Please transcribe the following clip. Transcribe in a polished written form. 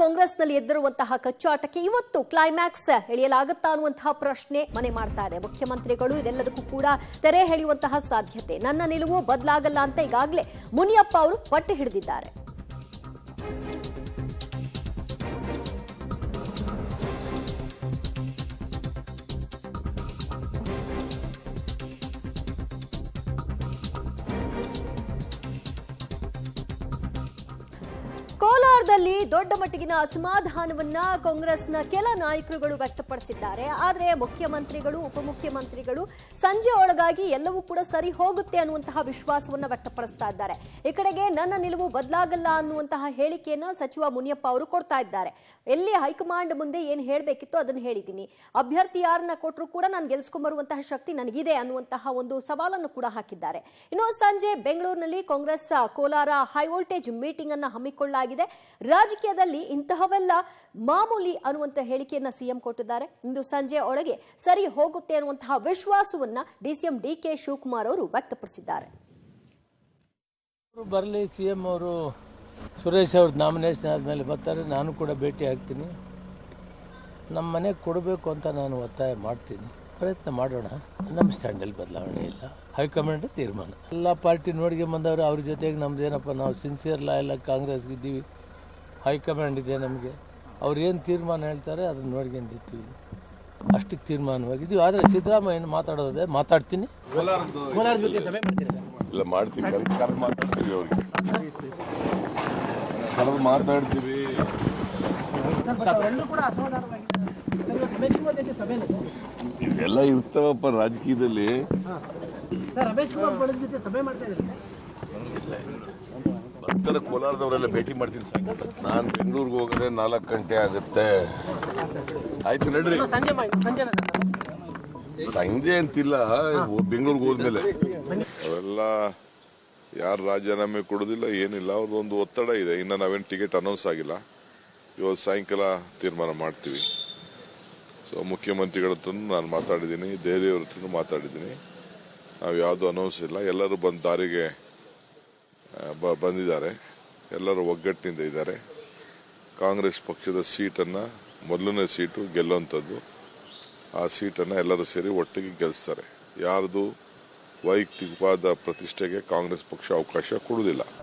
ಕಾಂಗ್ರೆಸ್ನಲ್ಲಿ ಎದ್ದಿರುವಂತಹ ಕಚ್ಚಾಟಕ್ಕೆ ಇವತ್ತು ಕ್ಲೈಮ್ಯಾಕ್ಸ್ ಎಳೆಯಲಾಗುತ್ತಾ ಅನ್ನುವಂತಹ ಪ್ರಶ್ನೆ ಮನೆ ಮಾಡ್ತಾ ಇದೆ. ಮುಖ್ಯಮಂತ್ರಿಗಳು ಇದೆಲ್ಲದಕ್ಕೂ ಕೂಡ ತೆರೆ ಎಳೆಯುವಂತಹ ಸಾಧ್ಯತೆ. ನನ್ನ ನಿಲುವು ಬದಲಾಗಲ್ಲ ಅಂತ ಈಗಾಗಲೇ ಮುನಿಯಪ್ಪ ಅವರು ಪಟ್ಟು ಹಿಡಿದಿದ್ದಾರೆ. ಕೋಲಾರದಲ್ಲಿ ದೊಡ್ಡ ಮಟ್ಟಿಗಿನ ಅಸಮಾಧಾನವನ್ನ ಕಾಂಗ್ರೆಸ್ನ ಕೆಲ ನಾಯಕರುಗಳು ವ್ಯಕ್ತಪಡಿಸಿದ್ದಾರೆ. ಆದರೆ ಮುಖ್ಯಮಂತ್ರಿಗಳು, ಉಪಮುಖ್ಯಮಂತ್ರಿಗಳು ಸಂಜೆ ಒಳಗಾಗಿ ಎಲ್ಲವೂ ಕೂಡ ಸರಿ ಹೋಗುತ್ತೆ ಅನ್ನುವಂತಹ ವಿಶ್ವಾಸವನ್ನ ವ್ಯಕ್ತಪಡಿಸ್ತಾ ಇದ್ದಾರೆ. ಈ ಕಡೆಗೆ ನನ್ನ ನಿಲುವು ಬದಲಾಗಲ್ಲ ಅನ್ನುವಂತಹ ಹೇಳಿಕೆಯನ್ನ ಸಚಿವ ಮುನಿಯಪ್ಪ ಅವರು ಕೊಡ್ತಾ ಇದ್ದಾರೆ. ಎಲ್ಲಿ ಹೈಕಮಾಂಡ್ ಮುಂದೆ ಏನು ಹೇಳಬೇಕಿತ್ತು ಅದನ್ನು ಹೇಳಿದ್ದೀನಿ, ಅಭ್ಯರ್ಥಿ ಯಾರನ್ನ ಕೊಟ್ಟರು ಕೂಡ ನಾನು ಗೆಲ್ಸ್ಕೊಂಡ್ಬರುವಂತಹ ಶಕ್ತಿ ನನಗಿದೆ ಅನ್ನುವಂತಹ ಒಂದು ಸವಾಲನ್ನು ಕೂಡ ಹಾಕಿದ್ದಾರೆ. ಇನ್ನು ಸಂಜೆ ಬೆಂಗಳೂರಿನಲ್ಲಿ Congress Kolar high voltage meeting ಅನ್ನ ಹಮ್ಮಿಕೊಳ್ಳಲಾಗಿದೆ. ರಾಜಕೀಯದಲ್ಲಿ ಇಂತಹವೆಲ್ಲ ಮಾಮೂಲಿ ಅನ್ನುವಂತ ಹೇಳಿಕೆಯನ್ನ ಸಿಎಂ ಕೊಟ್ಟಿದ್ದಾರೆ. ಇಂದು ಸಂಜೆ ಒಳಗೆ ಸರಿ ಹೋಗುತ್ತೆ ಅನ್ನುವಂತಹ ವಿಶ್ವಾಸವನ್ನ ಡಿಸಿಎಂ ಡಿಕೆ ಶಿವಕುಮಾರ್ ಅವರು ವ್ಯಕ್ತಪಡಿಸಿದ್ದಾರೆ. ಬರಲಿ, ಸಿಎಂ ಅವರು ಸುರೇಶ್ ಅವ್ರ ನಾಮಿನೇಷನ್ ಆದಮೇಲೆ ಬರ್ತಾರೆ, ನಾನು ಕೂಡ ಭೇಟಿ ಆಗ್ತೀನಿ. ನಮ್ಮ ಮನೆಗೆ ಕೊಡಬೇಕು ಅಂತ ನಾನು ಒತ್ತಾಯ ಮಾಡ್ತೀನಿ, ಪ್ರಯತ್ನ ಮಾಡೋಣ. ನಮ್ಮ ಸ್ಟ್ಯಾಂಡಲ್ಲಿ ಬದಲಾವಣೆ ಇಲ್ಲ, ಹೈಕಮಾಂಡ್ ತೀರ್ಮಾನ. ಎಲ್ಲ ಪಾರ್ಟಿ ನೋಡಿಗೆ ಬಂದವರು ಅವ್ರ ಜೊತೆಗೆ ನಮ್ದೇನಪ್ಪ, ನಾವು ಸಿನ್ಸಿಯರ್ಲ ಎಲ್ಲ ಕಾಂಗ್ರೆಸ್ಗಿದ್ದೀವಿ, ಹೈಕಮಾಂಡ್ ಇದೆ ನಮಗೆ, ಅವ್ರು ಏನು ತೀರ್ಮಾನ ಹೇಳ್ತಾರೆ ಅದನ್ನು ನೋಡ್ಕೊಂಡಿರ್ತೀವಿ, ಅಷ್ಟಕ್ಕೆ ತೀರ್ಮಾನವಾಗಿದ್ದೀವಿ. ಆದರೆ ಸಿದ್ದರಾಮಯ್ಯ ಮಾತಾಡೋದೇ ಮಾತಾಡ್ತೀನಿ. ಕೋಲಾರ ಜೊತೆ ಸಭೆ ಇಲ್ಲ ಮಾಡ್ತೀವಿ, ಮಾತಾಡ್ತೀವಿ, ಅವ್ರಿಗೆ ಮಾತಾಡ್ತೀವಿ. ಇವೆಲ್ಲ ಇರ್ತಾವಪ್ಪ ರಾಜಕೀಯದಲ್ಲಿ. ಬರ್ತಾರೆ ಕೋಲಾರದವರೆಲ್ಲ ಭೇಟಿ ಮಾಡ್ತೀನಿ ಸಾಯಂಕಾಲ. ನಾನು ಬೆಂಗಳೂರಿಗೆ ಹೋಗೋದೇ 4 ಗಂಟೆ ಆಗುತ್ತೆ. ಆಯ್ತು ನಡ್ರಿ, ಸಂಜೆ ಅಂತಿಲ್ಲ, ಬೆಂಗಳೂರಿಗೆ ಹೋದ್ಮೇಲೆ ಅವೆಲ್ಲ ಯಾರು ರಾಜೀನಾಮೆ ಕೊಡೋದಿಲ್ಲ, ಏನಿಲ್ಲ. ಅವ್ರದ್ದೊಂದು ಒತ್ತಡ ಇದೆ. ಇನ್ನು ನಾವೇನು ಟಿಕೆಟ್ ಅನೌನ್ಸ್ ಆಗಿಲ್ಲ. ಇವತ್ತು ಸಾಯಂಕಾಲ ತೀರ್ಮಾನ ಮಾಡ್ತೀವಿ. ಸೊ ಮುಖ್ಯಮಂತ್ರಿಗಳ ಹತ್ರ ನಾನು ಮಾತಾಡಿದ್ದೀನಿ, ದೇವಿಯವ್ರ ಹತ್ರ ಮಾತಾಡಿದ್ದೀನಿ. ನಾವು ಯಾವುದು ಅನೌನ್ಸ್ ಇಲ್ಲ. ಎಲ್ಲರೂ ಬಂದ ದಾರಿಗೆ ಬಂದಿದ್ದಾರೆ, ಎಲ್ಲರೂ ಒಗ್ಗಟ್ಟಿನಿಂದ ಇದ್ದಾರೆ. ಕಾಂಗ್ರೆಸ್ ಪಕ್ಷದ ಸೀಟನ್ನು, ಮೊದಲನೇ ಸೀಟು ಗೆಲ್ಲುವಂಥದ್ದು, ಆ ಸೀಟನ್ನು ಎಲ್ಲರೂ ಸೇರಿ ಒಟ್ಟಿಗೆ ಗೆಲ್ಲಿಸ್ತಾರೆ. ಯಾರ್ದು ವೈಯಕ್ತಿಕವಾದ ಪ್ರತಿಷ್ಠೆಗೆ ಕಾಂಗ್ರೆಸ್ ಪಕ್ಷ ಅವಕಾಶ ಕೊಡುವುದಿಲ್ಲ.